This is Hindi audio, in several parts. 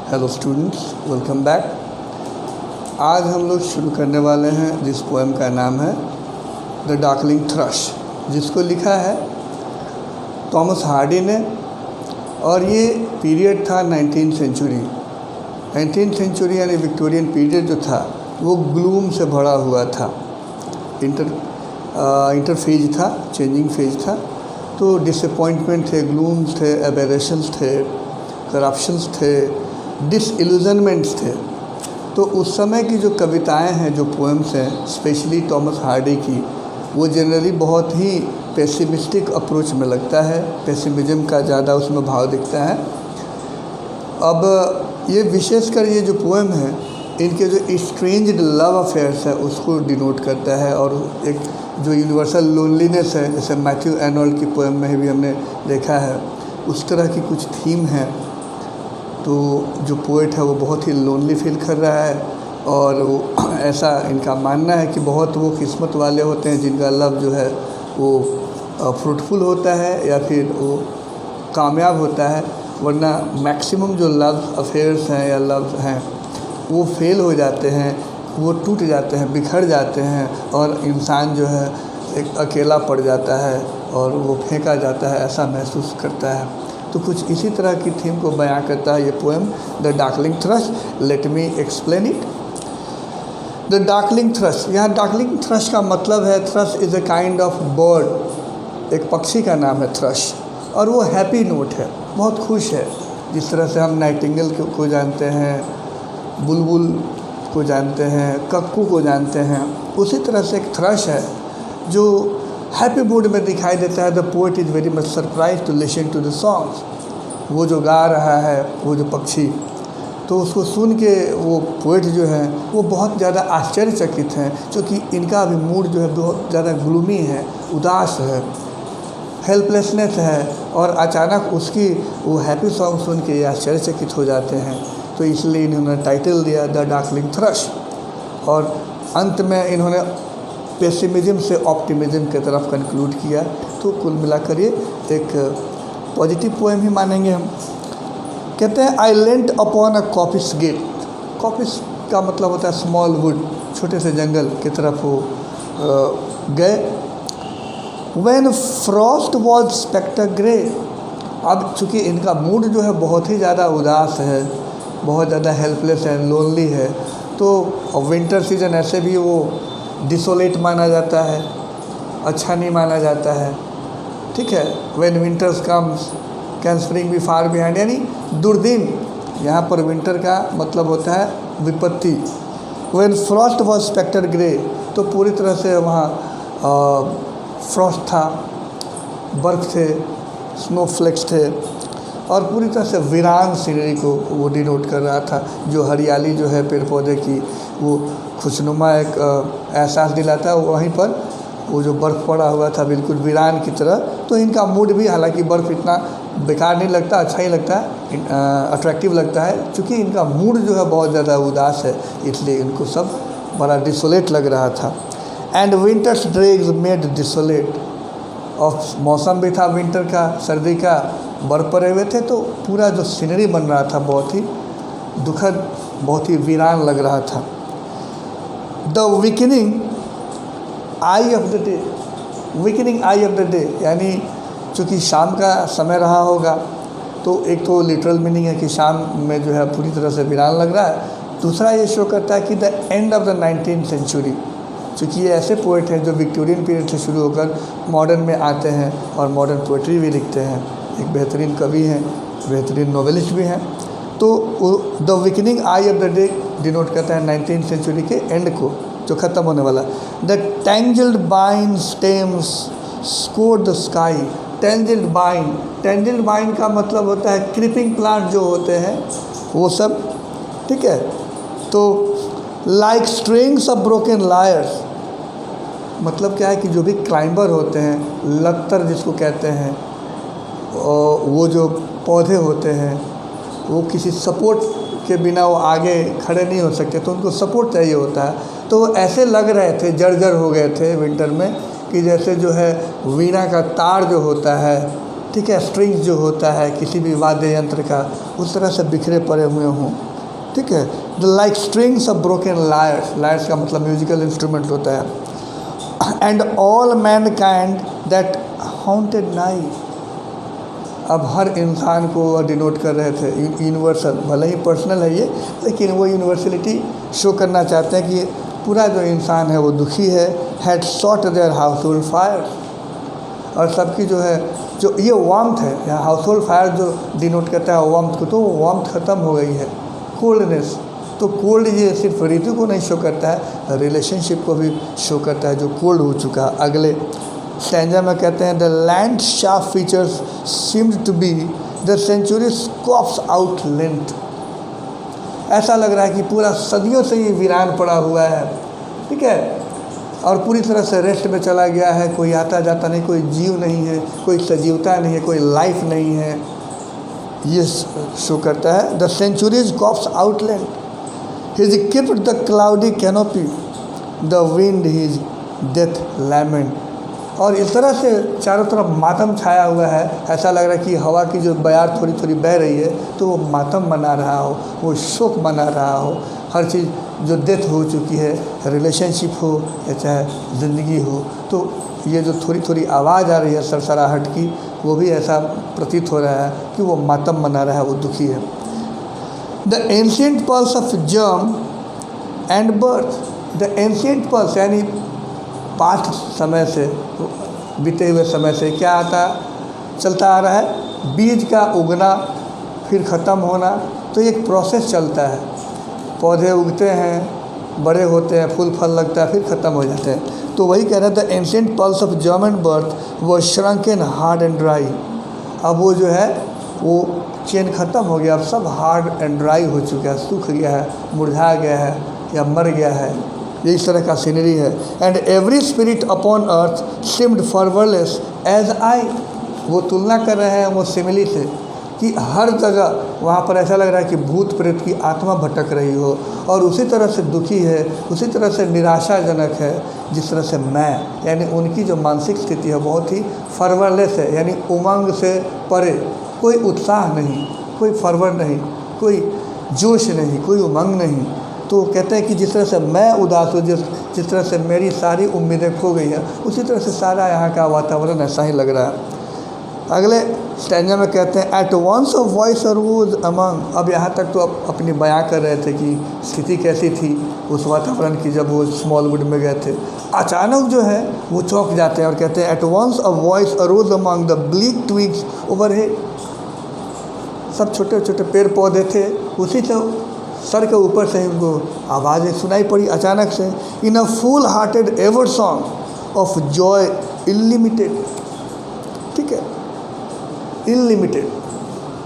Hello students, welcome back. आज हम लोग शुरू करने वाले हैं जिस पोएम का नाम है द डार्कलिंग थ्रश, जिसको लिखा है थॉमस हार्डी ने। और ये पीरियड था 19th सेंचुरी। 19th सेंचुरी यानी विक्टोरियन पीरियड जो था वो ग्लूम से भरा हुआ था। इंटरफेज था, चेंजिंग फेज था। तो डिसअपॉइंटमेंट थे, ग्लूम्स थे, एबेरेशंस थे, करप्शंस थे, डिसइल्यूजनमेंट्स थे। तो उस समय की जो कविताएं हैं, जो पोएम्स हैं, स्पेशली थॉमस हार्डी की, वो जनरली बहुत ही पेसिमिस्टिक अप्रोच में लगता है। पेसिमिज्म का ज़्यादा उसमें भाव दिखता है। अब ये विशेषकर ये जो पोएम है, इनके जो स्ट्रेंज्ड लव अफेयर्स है उसको डिनोट करता है। और एक जो यूनिवर्सल लोनलीनेस है, जैसे मैथ्यू आर्नोल्ड की पोएम में भी हमने देखा है, उस तरह की कुछ थीम है। तो जो पोएट है वो बहुत ही लोनली फील कर रहा है। और वो ऐसा इनका मानना है कि बहुत वो किस्मत वाले होते हैं जिनका लव जो है वो फ्रूटफुल होता है या फिर वो कामयाब होता है, वरना मैक्सिमम जो लव अफेयर्स हैं या लव हैं वो फेल हो जाते हैं, वो टूट जाते हैं, बिखर जाते हैं और इंसान जो है एक अकेला पड़ जाता है और वो फेंका जाता है, ऐसा महसूस करता है। तो कुछ इसी तरह की थीम को बयां करता है ये poem the darkling thrust. Let me explain it. The darkling thrust, यहाँ डार्कलिंग थ्रश का मतलब है, thrust is a kind of bird, एक पक्षी का नाम है थ्रश। और वो हैप्पी नोट है, बहुत खुश है। जिस तरह से हम नाइटिंगेल को जानते हैं, बुलबुल को जानते हैं, कक्कू को जानते हैं, उसी तरह से एक थ्रश है जो हैप्पी मूड में दिखाई देता है। The poet is very much surprise to listen to the songs. वो जो गा रहा है, वो जो पक्षी, तो उसको सुन के वो पोएट जो है वो बहुत ज़्यादा आश्चर्यचकित हैं, क्योंकि इनका अभी मूड जो है बहुत ज़्यादा ग्लूमी है, उदास है, हेल्पलेसनेस है। और अचानक उसकी वो हैप्पी सॉन्ग सुन के आश्चर्यचकित हो जाते हैं। तो इसलिए इन्होंने टाइटल दिया द डार्कलिंग थ्रश। और अंत में इन्होंने पेसिमिज्म से ऑप्टिमिज्म की तरफ कंक्लूड किया। तो कुल मिलाकर ये एक पॉजिटिव पोएम ही मानेंगे हम। कहते हैं आई लेंट अपॉन अ कॉपिस गेट। कॉपिस का मतलब होता है स्मॉल वुड, छोटे से जंगल की तरफ वो गए। When frost was spectre grey. अब चूँकि इनका मूड जो है बहुत ही ज़्यादा उदास है, बहुत ज़्यादा हेल्पलेस है, लोनली है। तो विंटर सीजन ऐसे भी वो डिसोलेट माना जाता है, अच्छा नहीं माना जाता है। ठीक है, when winters comes can spring be far behind, यानी दुर्दिन। यहाँ पर विंटर का मतलब होता है विपत्ति। When frost was spectre grey, तो पूरी तरह से वहाँ फ्रॉस्ट था, बर्फ़ थे, स्नोफ्लेक्स थे और पूरी तरह से वीरान सीनरी को वो डिनोट कर रहा था। जो हरियाली जो है पेड़ पौधे की, वो खुशनुमा एक एहसास दिलाता है। वहीं पर वो जो बर्फ़ पड़ा हुआ था बिल्कुल वीरान की तरह। तो इनका मूड भी, हालांकि बर्फ़ इतना बेकार नहीं लगता, अच्छा ही लगता है, अट्रैक्टिव लगता है। क्योंकि इनका मूड जो है बहुत ज़्यादा उदास है, इसलिए इनको सब बड़ा डिसोलेट लग रहा था। And winter's dregs made desolate. और मौसम भी था विंटर का, सर्दी का, बर्फ़ पड़े हुए थे, तो पूरा जो सीनरी बन रहा था बहुत ही दुखद, बहुत ही वीरान लग रहा था। The weakening I of the day. Weakening I of the day यानी चूँकि शाम का समय रहा होगा, तो एक तो लिटरल मीनिंग है कि शाम में जो है पूरी तरह से वीरान लग रहा है। दूसरा ये शो करता है कि the end of the 19th century. चूँकि ये ऐसे पोएट हैं जो विक्टोरियन पीरियड से शुरू होकर मॉडर्न में आते हैं और मॉडर्न पोएट्री भी लिखते हैं। एक बेहतरीन कवि हैं, बेहतरीन नॉवेलिस्ट भी हैं। तो the weakening I of the day denote करता है 19th सेंचुरी के एंड को, जो ख़त्म होने वाला। द टेंजल्ड बाइन स्टेम्स स्कोर द स्काई। टेंजल्ड बाइन, टेंजल्ड बाइन का मतलब होता है क्रीपिंग प्लांट जो होते हैं वो सब। ठीक है, तो like strings of broken lawyers, मतलब क्या है कि जो भी क्लाइंबर होते हैं, लत्तर जिसको कहते हैं, वो जो पौधे होते हैं वो किसी सपोर्ट के बिना वो आगे खड़े नहीं हो सकते, तो उनको सपोर्ट चाहिए होता है। तो ऐसे लग रहे थे, जर्जर हो गए थे विंटर में, कि जैसे जो है वीणा का तार जो होता है, ठीक है, स्ट्रिंग्स जो होता है किसी भी वाद्य यंत्र का, उस तरह से बिखरे पड़े हुए हों, ठीक है। The like strings of broken lawyers, lawyers का मतलब म्यूजिकल इंस्ट्रूमेंट होता है। And all man kind that haunted night, अब हर इंसान को वह डिनोट कर रहे थे, यूनिवर्सल, भले ही पर्सनल है ये, लेकिन वो यूनिवर्सलिटी शो करना चाहते हैं कि पूरा जो इंसान है वो दुखी है। Had sought their household fire, और सबकी जो है जो ये वार्मथ है, यहाँ हाउस होल्ड फायर जो डिनोट करता है वार्मथ को, तो वो वार्मथ ख़त्म हो गई है, कोल्डनेस। तो कोल्ड ये सिर्फ ऋतु को नहीं शो करता है, रिलेशनशिप को भी शो करता है जो कोल्ड हो चुका है। अगले स्टैंजा में कहते हैं the land sharp features seemed to be the century corpse outleant, ऐसा लग रहा है कि पूरा सदियों से ये वीरान पड़ा हुआ है, ठीक है, और पूरी तरह से रेस्ट में चला गया है, कोई आता जाता नहीं, कोई जीव नहीं है, कोई सजीवता नहीं है, कोई लाइफ नहीं है, ये शो करता है। The century's corpse outleant his crypt the cloudy canopy the wind his death lament, और इस तरह से चारों तरफ मातम छाया हुआ है, ऐसा लग रहा है कि हवा की जो बयार थोड़ी थोड़ी बह रही है तो वो मातम मना रहा हो, वो शोक मना रहा हो, हर चीज़ जो डेथ हो चुकी है, रिलेशनशिप हो या चाहे ज़िंदगी हो, तो ये जो थोड़ी थोड़ी आवाज़ आ रही है सरसराहट की, वो भी ऐसा प्रतीत हो रहा है कि वो मातम मना रहा है, वो दुखी है। The ancient pulse of germ and birth, the ancient pulse यानी पास्ट समय से, बीते हुए समय से क्या आता चलता आ रहा है, बीज का उगना फिर ख़त्म होना, तो एक प्रोसेस चलता है, पौधे उगते हैं, बड़े होते हैं, फूल फल लगता है, फिर ख़त्म हो जाते हैं। तो वही कह रहे थे ancient pulse of germ and birth वो श्रंकन हार्ड एंड ड्राई, अब वो जो है वो चेन ख़त्म हो गया, अब सब हार्ड एंड ड्राई हो चुका है, सूख गया है, मुरझा गया है या मर गया है, ये इस तरह का सीनरी है। And every spirit upon earth seemed fervourless as I, वो तुलना कर रहे हैं वो सिमिली से कि हर जगह वहाँ पर ऐसा लग रहा है कि भूत प्रेत की आत्मा भटक रही हो, और उसी तरह से दुखी है, उसी तरह से निराशाजनक है जिस तरह से मैं, यानी उनकी जो मानसिक स्थिति है बहुत ही फॉरवरलेस है, यानी उमंग से परे, कोई उत्साह नहीं, कोई फरवर नहीं, कोई जोश नहीं, कोई उमंग नहीं। तो कहते हैं कि जिस तरह से मैं उदास हूँ, जिस तरह से मेरी सारी उम्मीदें खो गई हैं, उसी तरह से सारा यहाँ का वातावरण ऐसा ही लग रहा है। अगले स्टैंजा में कहते हैं at once of voice arose among, अब यहाँ तक तो अपनी बयां कर रहे थे कि स्थिति कैसी थी उस वातावरण की जब वो स्मॉलवुड में गए थे। अचानक जो है वो चौंक जाते हैं और कहते हैं at once a voice arose among the bleak twigs overhead, सब छोटे छोटे पेड़ पौधे थे, उसी से सर के ऊपर से ही उनको आवाज़ें सुनाई पड़ी अचानक से। In a full hearted evensong of joy illimited, ठीक है, इनलिमिटेड।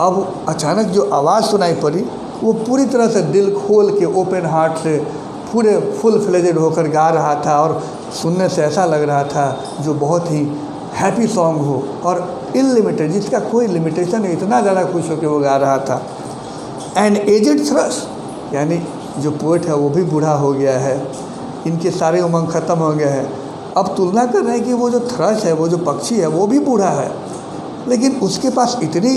अब अचानक जो आवाज़ सुनाई पड़ी वो पूरी तरह से दिल खोल के ओपन हार्ट से पूरे फुल फ्लेजेड होकर गा रहा था, और सुनने से ऐसा लग रहा था जो बहुत ही हैप्पी सॉन्ग हो और इनलिमिटेड, जिसका कोई लिमिटेशन नहीं, इतना ज़्यादा खुश होकर वो गा रहा था। एंड एजेड थ्रश, यानी जो पोएट है वो भी बूढ़ा हो गया है, इनके सारे उमंग ख़त्म हो गए हैं। अब तुलना कर रहे हैं कि वो जो थ्रश है, वो जो पक्षी है, वो भी बूढ़ा है, लेकिन उसके पास इतनी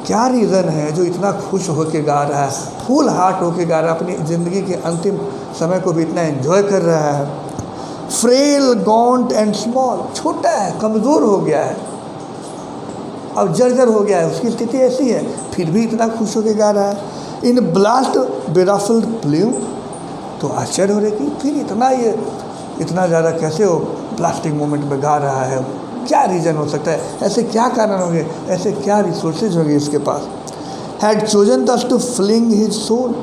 क्या रीज़न है जो इतना खुश होके गा रहा है, फुल हार्ट होके गा रहा है, अपनी ज़िंदगी के अंतिम समय को भी इतना एंजॉय कर रहा है। फ्रेल गॉन्ट एंड स्मॉल, छोटा है, कमज़ोर हो गया है, अब जर्जर हो गया है, उसकी स्थिति ऐसी है, फिर भी इतना खुश होके गा रहा है। इन ब्लास्ट बेराफिल्ड प्ल्यूम, तो आश्चर्य हो रही कि फिर इतना ज़्यादा कैसे हो प्लास्टिक मोमेंट में गा रहा है, क्या रीज़न हो सकता है, ऐसे क्या कारण होंगे, ऐसे क्या रिसोर्सेज होंगे इसके पास। हैड चोजन दस टू फ्लिंग हिज सोल,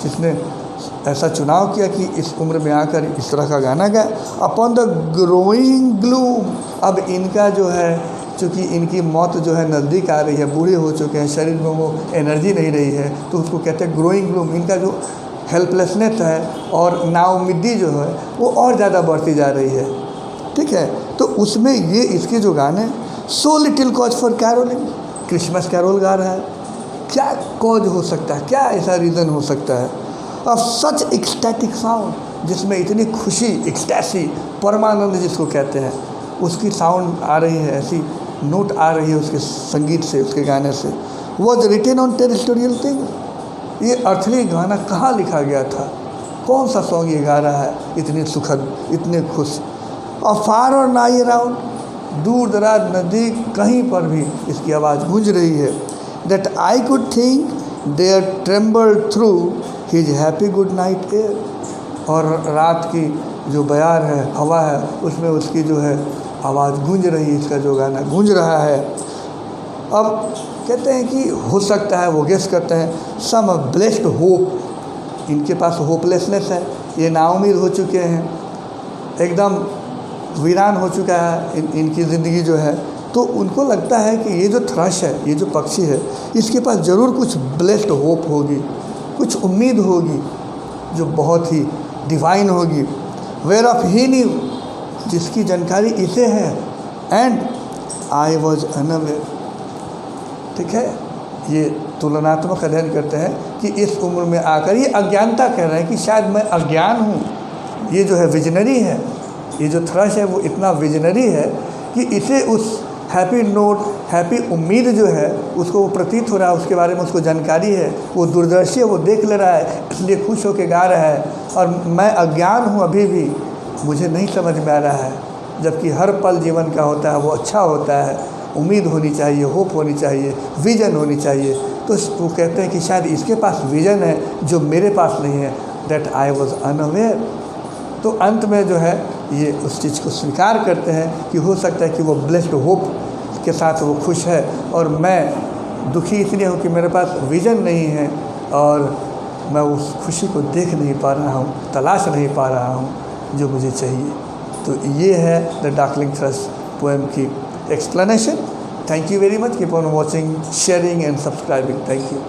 जिसने ऐसा चुनाव किया कि इस उम्र में आकर इस तरह का गाना गाए। अपॉन द ग्रोइंग ग्लूम, अब इनका जो है, चूँकि इनकी मौत जो है नज़दीक आ रही है, बूढ़े हो चुके हैं, शरीर में वो एनर्जी नहीं रही है, तो उसको कहते हैं ग्रोइंग ग्लूम। इनका जो हेल्पलेसनेस है और नाउम्मीदी जो है वो और ज़्यादा बढ़ती जा रही है, ठीक है। तो उसमें ये इसके जो गाने, so little cause for caroling, Christmas carol गा रहा है, क्या कॉज हो सकता है, क्या ऐसा रीज़न हो सकता है। ऑफ सच एक्सटैटिक साउंड, जिसमें इतनी खुशी, एक्सटैसी, परमानंद जिसको कहते हैं, उसकी साउंड आ रही है ऐसी, नोट आ रही है उसके संगीत से, उसके गाने से। Was written on terrestrial thing. ये अर्थली गाना कहाँ लिखा गया था, कौन सा सॉन्ग ये गा रहा है, इतने सुखद, इतने खुश। और फार और नाई अराउंड, दूर दराज नज़दीक कहीं पर भी इसकी आवाज़ गूंज रही है। That I could think there trembled through his happy good night air. और रात की जो बयार है, हवा है, उसमें उसकी जो है आवाज़ गूंज रही है, इसका जो गाना गूंज रहा है। अब कहते हैं कि हो सकता है, वो गेस करते हैं, सम ब्लेस्ड होप, इनके पास होपलेसनेस है, ये नाउम्मीद हो चुके हैं, एकदम वीरान हो चुका है इनकी ज़िंदगी जो है। तो उनको लगता है कि ये जो थ्रश है, ये जो पक्षी है, इसके पास ज़रूर कुछ ब्लेस्ड होप होगी, कुछ उम्मीद होगी जो बहुत ही डिवाइन होगी। वेयर ऑफ ही न्यू, जिसकी जानकारी इसे है। And I was unaware. ठीक है, ये तुलनात्मक अध्ययन करते हैं कि इस उम्र में आकर ये अज्ञानता कह रहे हैं कि शायद मैं अज्ञान हूँ। ये जो है विजनरी है, ये जो थ्रश है वो इतना विजनरी है कि इसे उस हैप्पी नोट, हैप्पी उम्मीद जो है उसको वो प्रतीत हो रहा है, उसके बारे में उसको जानकारी है, वो दूरदर्शी है, वो देख ले रहा है, इसलिए खुश होकर गा रहा है। और मैं अज्ञान हूँ, अभी भी मुझे नहीं समझ में आ रहा है, जबकि हर पल जीवन का होता है वो अच्छा होता है। उम्मीद होनी चाहिए, होप होनी चाहिए, विज़न होनी चाहिए। तो वो कहते हैं कि शायद इसके पास विज़न है जो मेरे पास नहीं है। That I was unaware. तो अंत में जो है ये उस चीज़ को स्वीकार करते हैं कि हो सकता है कि वो ब्लेस्ड होप के साथ वो खुश है, और मैं दुखी इसलिए हूँ कि मेरे पास विज़न नहीं है और मैं उस खुशी को देख नहीं पा रहा हूँ, तलाश नहीं पा रहा हूँ जो मुझे चाहिए। तो ये है द डार्कलिंग थ्रश पोएम की explanation. Thank you very much. Keep on watching, sharing and subscribing. Thank you.